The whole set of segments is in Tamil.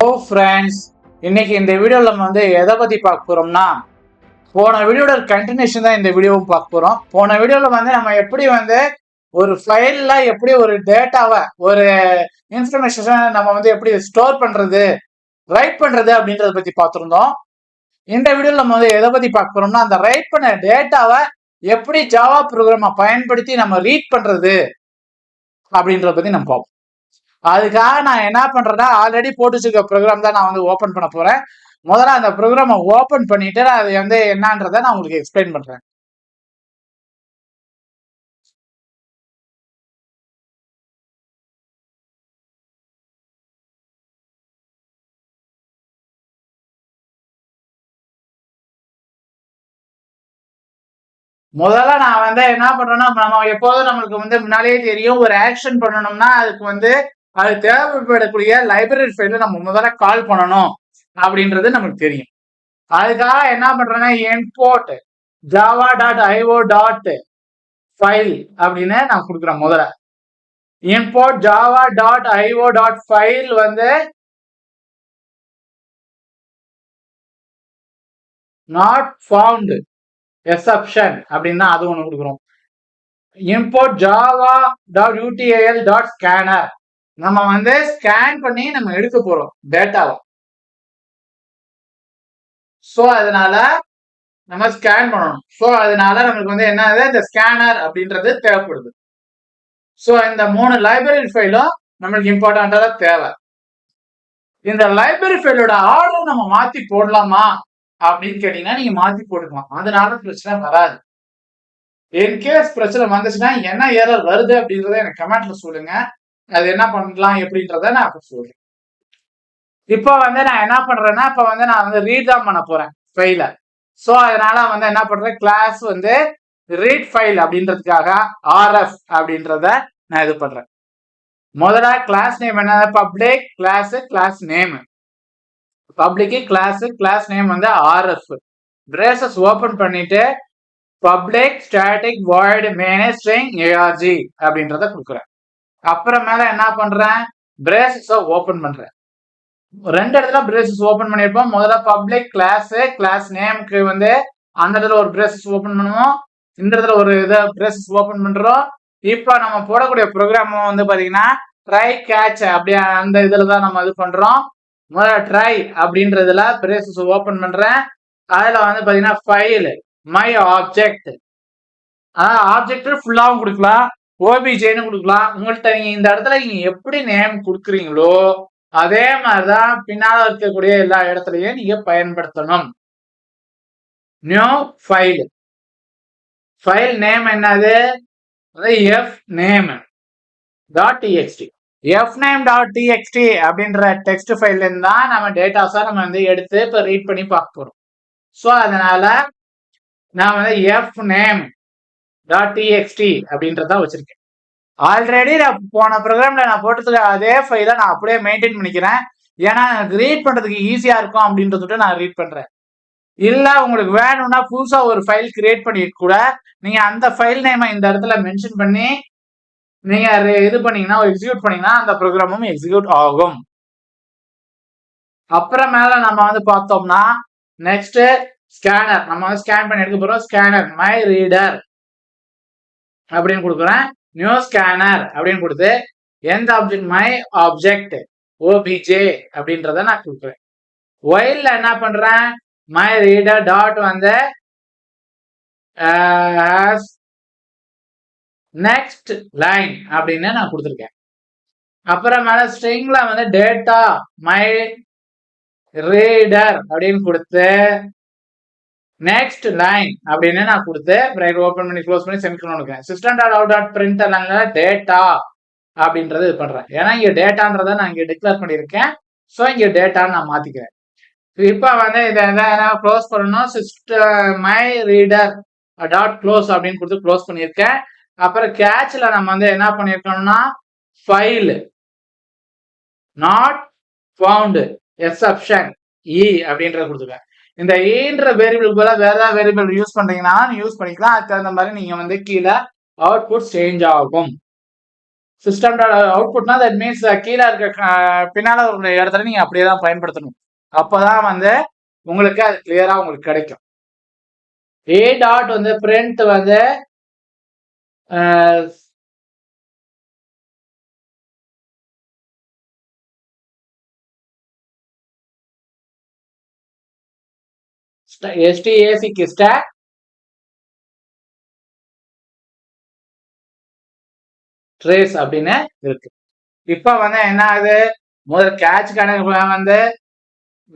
ஃப்ரெண்ட்ஸ், இன்னைக்கு இந்த வீடியோவில் நம்ம எதை பற்றி பார்க்க போகிறோம்னா, போன வீடியோட கண்டினியூஷன் தான் இந்த வீடியோவும் பார்க்க போகிறோம். போன வீடியோவில் நம்ம எப்படி ஒரு ஃபைலில் எப்படி ஒரு டேட்டாவை ஒரு இன்ஃபர்மேஷனை நம்ம எப்படி ஸ்டோர் பண்ணுறது ரைட் பண்ணுறது அப்படின்றத பற்றி பார்த்துருந்தோம். இந்த வீடியோவில் நம்ம எதை பற்றி பார்க்க போகிறோம்னா, அந்த ரைட் பண்ண டேட்டாவை எப்படி ஜாவா ப்ரோக்ராமை பயன்படுத்தி நம்ம ரீட் பண்ணுறது அப்படின்றத பற்றி நம்ம பார்ப்போம். அதுக்காக நான் என்ன பண்றேன்னா, ஆல்ரெடி போட்டு வச்சிருக்க ப்ரோக்ராம் தான் நான் ஓபன் பண்ண போறேன். முதல்ல அந்த ப்ரோக்ராமை ஓபன் பண்ணிட்டு அது என்னன்றதை நான் உங்களுக்கு எக்ஸ்பிளைன் பண்றேன். முதல்ல நான் என்ன பண்றேன்னா, நம்ம எப்போதும் நம்மளுக்கு முன்னாலேயே தெரியும், ஒரு ஆக்ஷன் பண்ணணும்னா அதுக்கு அது தேவைப்படக்கூடிய லைப்ரரி ஃபைல நம்ம முதல்ல கால் பண்ணணும் அப்படின்றது நமக்கு தெரியும். அதுக்காக என்ன பண்றேன்னா, import java.io.file அப்படின்னு நான் கொடுக்குறேன். முதல்ல import java.io.file not found exception அப்படின்னா அது ஒண்ணு கொடுக்குறோம். import java.util.scanner நம்ம ஸ்கேன் பண்ணி நம்ம எடுக்க போறோம் டேட்டாவை. சோ அதனால நம்ம ஸ்கேன் பண்ணணும். சோ அதனால நம்மளுக்கு என்னது, இந்த ஸ்கேனர் அப்படின்றது தேவைப்படுது. சோ இந்த 3 லைப்ரரி ஃபைலும் நம்மளுக்கு இம்பார்ட்டண்டா தேவை. இந்த லைப்ரரி ஃபைலோட ஆர்டர் நம்ம மாத்தி போடலாமா அப்படின்னு கேட்டீங்கன்னா, நீங்க மாத்தி போட்டுக்கலாம். அதனால பிரச்சனை வராது. இன்கேஸ் பிரச்சனை வந்துச்சுன்னா என்ன ஏரர் வருது அப்படின்றத எனக்கு கமெண்ட்ல சொல்லுங்க. அது என்ன பண்ணலாம் எப்படின்றத நான் அப்ப சொல்றேன். இப்போ நான் என்ன பண்றேன்னா, இப்ப நான் ரீட் தான் பண்ண போறேன் ஃபைல. சோ அதனால என்ன பண்றேன், கிளாஸ் ரீட் ஃபைல் அப்படின்றதுக்காக RF அப்படின்றத நான் இது பண்றேன். முதல்ல கிளாஸ் நேம் என்ன, public class class name. Public class name RF. Braces open பண்ணிட்டு public static void main string arg அப்படின்றத கொடுக்குறேன். அப்புறமேல என்ன பண்றேன், பிரேசஸ் ஓபன் பண்றேன். ரெண்டு இடத்துல பிரேசஸ் ஓபன் பண்ணிருப்போம். முதல்ல பப்ளிக் கிளாஸ் நேமுக்கு அந்த இடத்துல ஒரு பிரேசஸ் ஓபன் பண்ணுவோம், இந்த இடத்துல ஒரு பிரேசஸ் ஓபன் பண்றோம். இப்ப நம்ம போடக்கூடிய ப்ரோக்ராம் பாத்தீங்கன்னா ட்ரை கேட்ச் அப்படி அந்த இதுலதான் நம்ம இது பண்றோம். முதல்ல ட்ரை அப்படின்றதுல பிரேசஸ் ஓபன் பண்றேன். அதுல பாத்தீங்கன்னா ஃபைல் மை ஆப்ஜெக்ட், ஆப்ஜெக்ட் ஃபுல்லாவும் கொடுக்கலாம், ஓபிஜேன்னு கொடுக்கலாம். உங்கள்கிட்ட நீங்க இந்த இடத்துல நீங்க எப்படி நேம் கொடுக்குறீங்களோ அதே மாதிரிதான் பின்னால இருக்கக்கூடிய எல்லா இடத்துலயும் நீங்க பயன்படுத்தணும். நியூ ஃபைல், ஃபைல் நேம் என்னது, F name dot TXT. F name dot TXT அப்படின்ற டெக்ஸ்ட் ஃபைல்ல இருந்தா நம்ம டேட்டாஸா நம்ம எடுத்து இப்ப ரீட் பண்ணி பார்க்க போறோம். சோ அதனால நான் எஃப் நேம் டாட் டிஎக்ஸ்டி அப்படின்றத வச்சிருக்கேன். ஆல்ரெடி நான் போன ப்ரோக்ராம்ல நான் போட்டதுக்கு அதே ஃபைலை நான் அப்படியே மெயின்டைன் பண்ணிக்கிறேன். ஏன்னா எனக்கு ரீட் பண்றதுக்கு ஈஸியா இருக்கும் அப்படின்றத நான் ரீட் பண்றேன். இல்ல உங்களுக்கு வேணும்னா புதுசா ஒரு ஃபைல் கிரியேட் பண்ணி கூட நீங்க அந்த ஃபைல் நேமை இந்த இடத்துல மென்ஷன் பண்ணி நீங்க இது பண்ணீங்கன்னா, எக்ஸிக்யூட் பண்ணீங்கன்னா அந்த ப்ரோக்ராமும் எக்ஸிக்யூட் ஆகும். அப்புறமேல நம்ம பார்த்தோம்னா நெக்ஸ்ட் ஸ்கேனர், நம்ம ஸ்கேன் பண்ணி எடுக்க போறோம். ஸ்கேனர் மை ரீடர் அப்படின்னு கொடுக்குறேன். நியூ ஸ்கேனர் அப்படின்னு கொடுத்து எந்த ஆப்ஜெக்ட், மை ஆப்ஜெக்ட் ஓபிஜே அப்படின்றத நான் கொடுக்குறேன். ஒயில்ல என்ன பண்றேன், my reader dot next line அப்படின்னு நான் கொடுத்துருக்கேன். அப்புறமேல ஸ்ட்ரிங்ல டேட்டா மை ரீடர் அப்படின்னு கொடுத்து நெக்ஸ்ட் லைன் அப்படின்னு நான் கொடுத்து பிரைட் ஓபன் பண்ணி க்ளோஸ் பண்ணி செமிகோலன் கொடுக்கிறேன். சிஸ்டம் டாட் அவுட் டாட் பிரிண்டர்ல டேட்டா அப்படின்றது இது பண்றேன். ஏன்னா இங்க டேட்டான்றதை நான் இங்க டிக்ளேர் பண்ணியிருக்கேன். ஸோ இங்க டேட்டான்னு நான் மாத்திக்கிறேன். இப்ப இதை க்ளோஸ் பண்ணணும். System my reader dot close அப்படின்னு கொடுத்து க்ளோஸ் பண்ணியிருக்கேன். அப்புறம் கேட்ச்ல நம்ம என்ன பண்ணியிருக்கோம்னா ஃபைல் நாட் ஃபவுண்ட் எக்ஸப்ஷன் இ அப்படின்றத கொடுத்துருக்கேன். இந்த ஈன்ற வேரியபிளுக்கு பதிலாக வேற ஏதாவது வேரியபிள் யூஸ் பண்றீங்கன்னா யூஸ் பண்ணிக்கலாம். அதுக்கு தகுந்த மாதிரி நீங்க கீழே அவுட்புட் சேஞ்ச் ஆகும். சிஸ்டம் டாட் அவுட்புட்னா தட் மீன்ஸ் கீழே இருக்க பின்னால ஒரு இடத்துல நீங்க அப்படியே தான் பயன்படுத்தணும். அப்பதான் வந்து உங்களுக்கு அது கிளியரா உங்களுக்கு கிடைக்கும். ஏ டாட் வந்து பிரிண்ட் வந்து STACக்கு ஸ்டாக் ட்ரேஸ் அப்படின்னு இருக்கு. இப்ப வந்து என்ன ஆகுது, முதல் கேட்ச் கணக்கு வந்து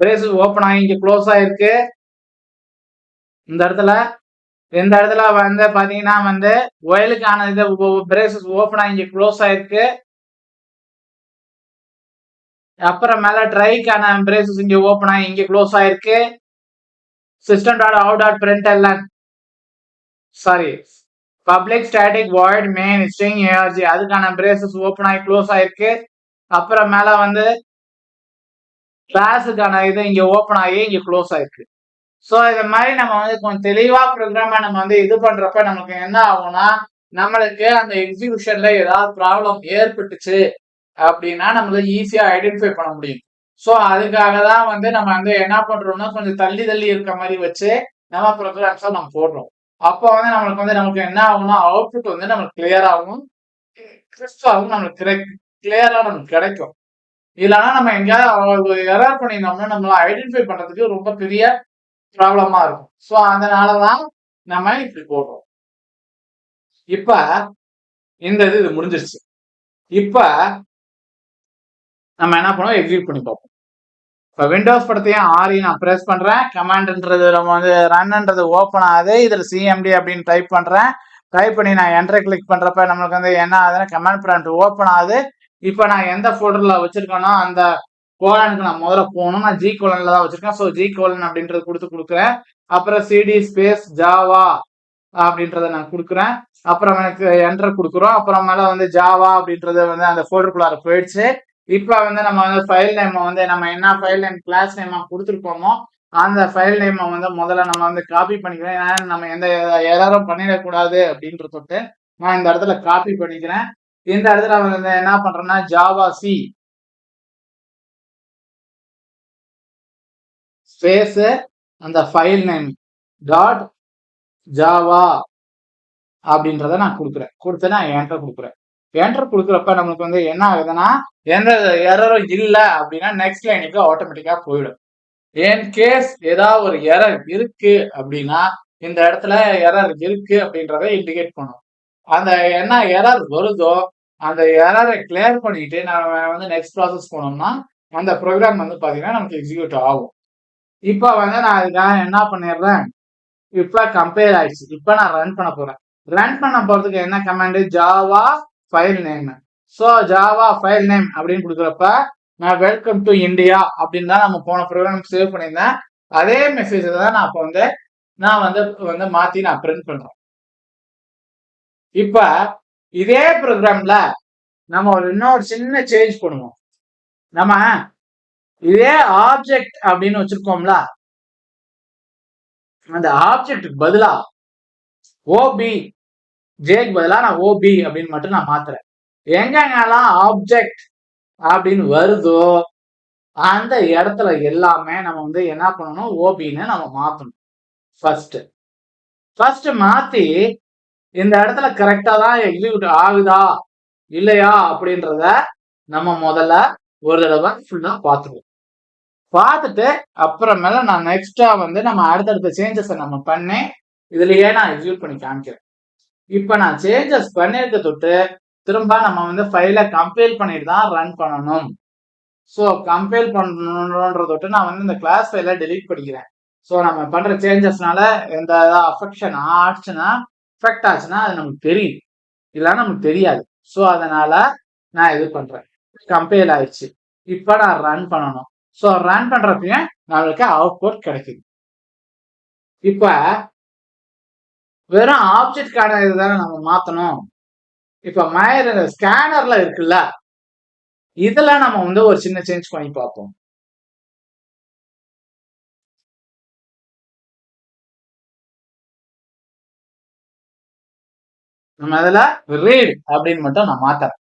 பிரேஸ் ஓப்பன் ஆகி இங்க க்ளோஸ் ஆயிருக்கு. இந்த இடத்துல வந்து பாத்தீங்கன்னா வந்து ஒயலுக்கான இது பிரேசஸ் ஓப்பன் ஆகி இங்க க்ளோஸ் ஆயிருக்கு. அப்புறம் மேல ட்ரைக்கான பிரேசஸ் இங்க ஓப்பன் ஆகி இங்க க்ளோஸ் ஆயிருக்கு. System dot out dot println sorry public static void main string ARG அதுக்கான பிரேசஸ் ஓப்பன் ஆகி க்ளோஸ் ஆயிருக்கு. அப்புறம் மேல வந்து கிளாஸுக்கான இது இங்க ஓப்பன் ஆகி இங்க க்ளோஸ் ஆயிருக்கு. ஸோ இந்த மாதிரி நம்ம வந்து கொஞ்சம் தெளிவா ப்ரோக்ராம நம்ம வந்து இது பண்றப்ப நமக்கு என்ன ஆகும்னா, நம்மளுக்கு அந்த எக்ஸிகியூஷன்ல ஏதாவது ப்ராப்ளம் ஏற்பட்டுச்சு அப்படின்னா நம்மளால ஈஸியா ஐடென்டிஃபை பண்ண முடியும். ஸோ அதுக்காக தான் வந்து நம்ம வந்து என்ன பண்றோம்னா கொஞ்சம் தள்ளி தள்ளி இருக்க மாதிரி வச்சு நம்ம ப்ரோக்ராம்ஸை நம்ம போடுறோம். அப்போ வந்து நமக்கு என்ன ஆகும்னா அவுட்புட் வந்து நமக்கு கிளியராகவும் கிறிஸ்பாவும் நமக்கு கிளியரா நமக்கு கிடைக்கும். இல்லைன்னா நம்ம எங்கேயாவது எரர் பண்ணியிருந்தோம்னா நம்மள ஐடென்டிஃபை பண்றதுக்கு ரொம்ப பெரிய ப்ராப்ளமா இருக்கும். ஸோ அதனாலதான் நம்ம இப்படி போடுறோம். இப்ப இந்த இது முடிஞ்சிருச்சு. இப்ப நம்ம என்ன பண்ணுவோம், எக்ஸிக்யூட் பண்ணி பார்ப்போம். இப்போ விண்டோஸ் படத்தையும் ஆரி நான் ப்ரெஸ் பண்றேன். கமாண்ட்ன்றது நம்ம வந்து ரன்ன்றது ஓப்பன் ஆகுது. இதில் சிஎம்டி அப்படின்னு டைப் பண்றேன். டைப் பண்ணி நான் என்ட்ரை கிளிக் பண்றப்ப நம்மளுக்கு வந்து என்ன ஆகுதுன்னா கமாண்ட் ப்ராம்ப்ட் ஓப்பன் ஆகுது. இப்போ நான் எந்த ஃபோல்டர்ல வச்சிருக்கேனோ அந்த கோலனுக்கு நான் முதல்ல போகணும். நான் ஜி கோலன்ல தான் வச்சிருக்கேன். ஸோ ஜி கோலன் அப்படின்றது கொடுக்குறேன். அப்புறம் சிடி ஸ்பேஸ் ஜாவா அப்படின்றத நான் கொடுக்குறேன். அப்புறம் எனக்கு என்டர் கொடுக்குறோம். அப்புறம் மேல வந்து ஜாவா அப்படின்றது வந்து அந்த ஃபோல்டருக்குள்ளார போயிடுச்சு. இப்ப வந்து நம்ம வந்து ஃபைல் நேம் வந்து நம்ம என்ன ஃபைல் நேம் கிளாஸ் நேம் கொடுத்துருக்கோமோ அந்த ஃபைல் நேம் வந்து முதல்ல நம்ம வந்து காப்பி பண்ணிக்கிறேன். ஏன்னா நம்ம எந்த எரரும் பண்ணிடக்கூடாது அப்படின்றத நான் இந்த இடத்துல காப்பி பண்ணிக்கிறேன். இந்த இடத்துல வந்து என்ன பண்றேன்னா ஜாவா சி ஸ்பேஸ் அந்த ஃபைல் நேம் டாட் ஜாவா அப்படின்றத நான் கொடுத்து நான் என்டர் கொடுக்குறேன். என்டர் கொடுக்குறப்ப நமக்கு வந்து என்ன ஆகுதுன்னா எந்த எரரும் இல்லை அப்படின்னா நெக்ஸ்ட் லைனுக்கு ஆட்டோமேட்டிக்கா போயிடும். என் கேஸ் ஏதாவது ஒரு எரர் இருக்கு அப்படின்னா இந்த இடத்துல எரர் இருக்கு அப்படின்றத இண்டிகேட் பண்ணும். அந்த என்ன எரர் வருதோ அந்த எரரை கிளியர் பண்ணிட்டு நம்ம வந்து நெக்ஸ்ட் ப்ராசஸ் போனோம்னா அந்த ப்ரோக்ராம் வந்து பாத்தீங்கன்னா நமக்கு எக்ஸிக்யூட் ஆகும். இப்ப வந்து நான் அதுக்காக என்ன பண்ணிடுறேன், இப்ப கம்பேர் ஆயிடுச்சு. இப்ப நான் ரன் பண்ண போறேன். ரன் பண்ண போறதுக்கு என்ன command, Java file name. So Java file name அப்படின்னு கொடுக்குறப்ப நான் வெல்கம் டு இந்தியா அப்படின்னு தான் நம்ம போன ப்ரோக்ராம் சேவ் பண்ணியிருந்தேன். அதே மெசேஜ் தான் நான் இப்போ வந்து வந்து மாத்தி நான் பிரிண்ட் பண்றேன். இப்ப இதே ப்ரோக்ராம்ல நம்ம இன்னொரு சின்ன சேஞ்ச் பண்ணுவோம். நம்ம இதே ஆப்ஜெக்ட் அப்படின்னு வச்சிருக்கோம்ல, அந்த ஆப்ஜெக்டுக்கு பதிலா ஓபி ஜேக்கு பதிலா நான் ஓபி அப்படின்னு மட்டும் நான் மாத்துறேன். எங்கெங்கெல்லாம் ஆப்ஜெக்ட் அப்படின்னு வருதோ அந்த இடத்துல எல்லாமே நம்ம வந்து என்ன பண்ணணும், ஓபின்னு நம்ம மாத்தணும். ஃபர்ஸ்ட் மாத்தி இந்த இடத்துல கரெக்டா தான் எக்ஸிக்யூட் ஆகுதா இல்லையா அப்படின்றத நம்ம முதல்ல ஒரு தடவை ஃபுல்லா பார்த்துருவோம். பார்த்துட்டு அப்புறமேல நான் நெக்ஸ்டா வந்து நம்ம அடுத்தடுத்த சேஞ்சஸை நம்ம பண்ணி இதுலயே நான் எக்ஸிக்யூட் பண்ணி காமிக்கிறேன். இப்ப நான் சேஞ்சஸ் பண்ணிருக்க தொட்டு திரும்ப நம்ம வந்து ஃபைலை கம்பைல் பண்ணிட்டு தான் ரன் பண்ணணும். ஸோ கம்பைல் பண்ணணுன்ற தொட்டு நான் வந்து இந்த கிளாஸ் ஃபைலை டெலீட் பண்ணிக்கிறேன். ஸோ நம்ம பண்ற சேஞ்சஸ்னால எந்த அஃபெக்ஷன் ஆச்சுன்னா அது நமக்கு தெரியும், இல்லைன்னா நமக்கு தெரியாது. ஸோ அதனால நான் இது பண்றேன். கம்பைல் ஆயிடுச்சு. இப்ப நான் ரன் பண்ணணும். ஸோ ரன் பண்றப்பயும் நம்மளுக்கு அவுட்புட் கிடைக்குது. இப்ப வெறும் ஆப்ஜெக்ட்கான இதுதானே நம்ம மாத்தணும். இப்ப ஸ்கேனர்ல இருக்குல்ல, இதுல நம்ம வந்து ஒரு சின்ன சேஞ்ச் பண்ணி பார்ப்போம். நம்ம அதுல ரீட் அப்படின்னு மட்டும் நான் மாத்தறேன்.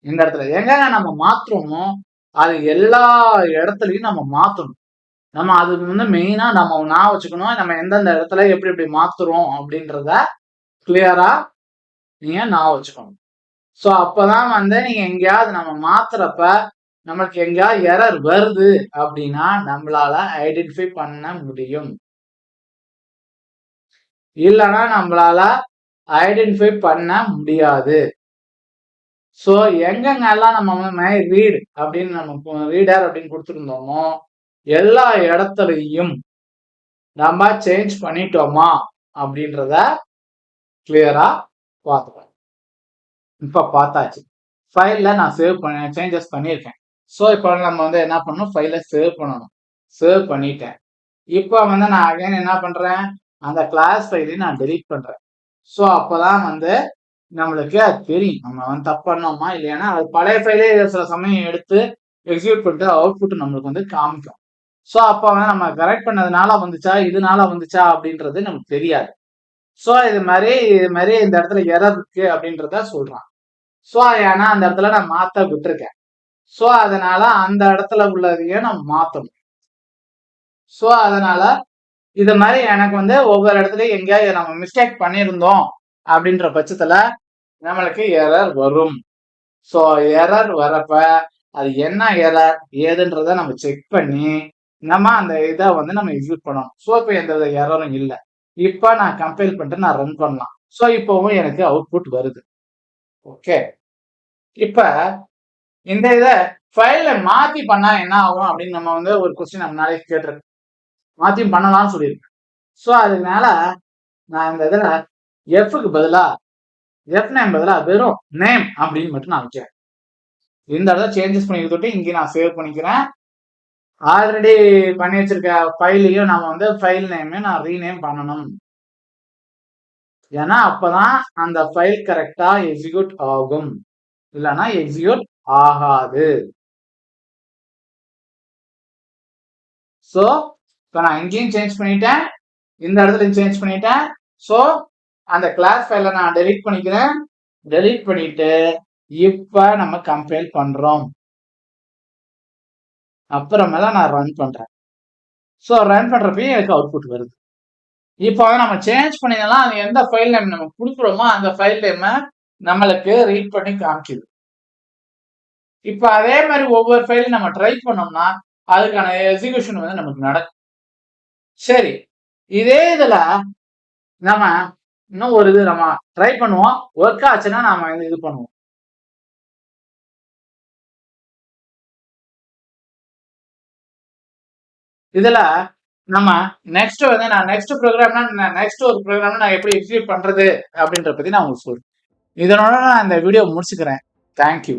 இந்த இடத்துல எங்க நம்ம மாத்துறோமோ அது எல்லா இடத்துலயும் நம்ம மாத்தணும். நம்ம அதுக்கு வந்து மெயினா நம்ம நான் வச்சுக்கணும், நம்ம எந்தெந்த இடத்துல எப்படி எப்படி மாத்துறோம் அப்படின்றத கிளியரா நீங்க நான் வச்சுக்கணும். சோ அப்பதான் வந்து நீங்க எங்கேயாவது நம்ம மாத்துறப்ப நம்மளுக்கு எங்கேயாவது எரர் வருது அப்படின்னா நம்மளால ஐடென்டிஃபை பண்ண முடியும். இல்லைன்னா நம்மளால ஐடென்டிஃபை பண்ண முடியாது. சோ எங்கெங்கெல்லாம் நம்ம வந்து ரீட் அப்படின்னு நம்ம ரீடர் அப்படின்னு கொடுத்துருந்தோமோ எல்லா இடத்துலையும் நம்ம சேஞ்ச் பண்ணிட்டோமா அப்படின்றத கிளியரா பார்த்துக்கலாம். இப்ப பார்த்தாச்சு. ஃபைல்ல நான் சேஞ்சஸ் பண்ணியிருக்கேன். ஸோ இப்போ நம்ம வந்து என்ன பண்ணணும், ஃபைலை சேவ் பண்ணணும். சேவ் பண்ணிட்டேன். இப்போ வந்து நான் அகைன் என்ன பண்றேன், அந்த கிளாஸ் ஃபைலையும் நான் டெலீட் பண்றேன். ஸோ அப்போதான் வந்து நம்மளுக்கு அது தெரியும் நம்ம வந்து தப்பு பண்ணோமா இல்லையானா அது பழைய ஃபைலே சில சமயம் எடுத்து எக்ஸிக்யூட் பண்ணிட்டு அவுட்புட் நம்மளுக்கு வந்து காமிக்கும். ஸோ அப்போ வந்து நம்ம கரெக்ட் பண்ணதுனால வந்துச்சா இதனால வந்துச்சா அப்படின்றது நமக்கு தெரியாது. ஸோ இது மாதிரி இந்த இடத்துல எரர் இருக்கு அப்படின்றத சொல்றான். ஸோ ஏன்னா அந்த இடத்துல நான் மாத்த விட்டுருக்கேன். ஸோ அதனால அந்த இடத்துல உள்ளதையும் நம்ம மாத்தணும். ஸோ அதனால இது மாதிரி எனக்கு வந்து ஒவ்வொரு இடத்துலயும் எங்கேயாவது நம்ம மிஸ்டேக் பண்ணியிருந்தோம் அப்படின்ற பட்சத்துல நம்மளுக்கு எரர் வரும். ஸோ எரர் வரப்ப அது என்ன எரர் ஏதுன்றத நம்ம செக் பண்ணி நம்ம அந்த இதை வந்து நம்ம எக்ஸிக்யூட் பண்ணணும். ஸோ இப்போ எந்த வித எரரும் இல்லை. இப்போ நான் கம்பைல் பண்ணிட்டு நான் ரன் பண்ணலாம். ஸோ இப்போவும் எனக்கு அவுட்புட் வருது. ஓகே, இப்ப இந்த இதை ஃபைல மாத்தி பண்ணா என்ன ஆகும் அப்படின்னு நம்ம வந்து ஒரு கொஸ்டின் நம்ம நாளைக்கு கேட்டிருக்கோம். மாத்தியும் பண்ணலாம்னு சொல்லியிருக்கேன். ஸோ அதனால நான் இந்த இதுல எஃப்க்கு பதிலா எஃப் நேம் பதிலா வெறும் நேம் அப்படின்னு மட்டும் நான் வச்சேன். இந்த இடத்துல சேஞ்சஸ் பண்ணிக்கிட்டு இங்கே நான் சேவ் பண்ணிக்கிறேன். ஆல்ரெடி பண்ணி வச்சிருக்க ஃபைலையும் நம்ம வந்து ஃபைல் நேமையும் நான் ரீநேம் பண்ணணும். ஏன்னா அப்பதான் அந்த ஃபைல் கரெக்டா எக்ஸிக்யூட் ஆகும், இல்லைன்னா எக்ஸிக்யூட் ஆகாது. ஸோ இப்போ நான் இங்கேயும் சேஞ்ச் பண்ணிட்டேன், இந்த இடத்துல சேஞ்ச் பண்ணிட்டேன். ஸோ அந்த கிளாஸ் ஃபைலை நான் டெலீட் பண்ணிக்கிறேன். டெலீட் பண்ணிட்டு இப்ப நம்ம கம்பைல் பண்றோம். அப்புறமேல நான் ரன் பண்றேன். ஸோ ரன் பண்றப்பயும் எனக்கு அவுட்புட் வருது. இப்போ நம்ம சேஞ்ச் பண்ணிடலாம், அது எந்த ஃபைல் நேம் நம்ம கொடுக்குறோமோ அந்த ஃபைல் நேம் நம்மளுக்கு ரீட் பண்ணி காமிக்குது. இப்போ அதே மாதிரி ஒவ்வொரு ஃபைலும் நம்ம ட்ரை பண்ணோம்னா அதுக்கான எக்ஸிகியூஷன் வந்து நமக்கு நடக்கும். சரி, இதே இதுல நம்ம இன்னும் ஒரு இது நம்ம ட்ரை பண்ணுவோம், ஒர்க் ஆச்சுன்னா நாம இது பண்ணுவோம். இதுல நம்ம நெக்ஸ்ட் வந்து நான் நெக்ஸ்ட் ப்ரோக்ராம்னா நெக்ஸ்ட் ஒரு ப்ரோக்ராம்னா நான் எப்படி எக்ஸிக்யூட் பண்றது அப்படின்ற பத்தி நான் உங்களுக்கு சொல்றேன். இதனோட நான் இந்த வீடியோ முடிச்சுக்கிறேன். தேங்க்யூ.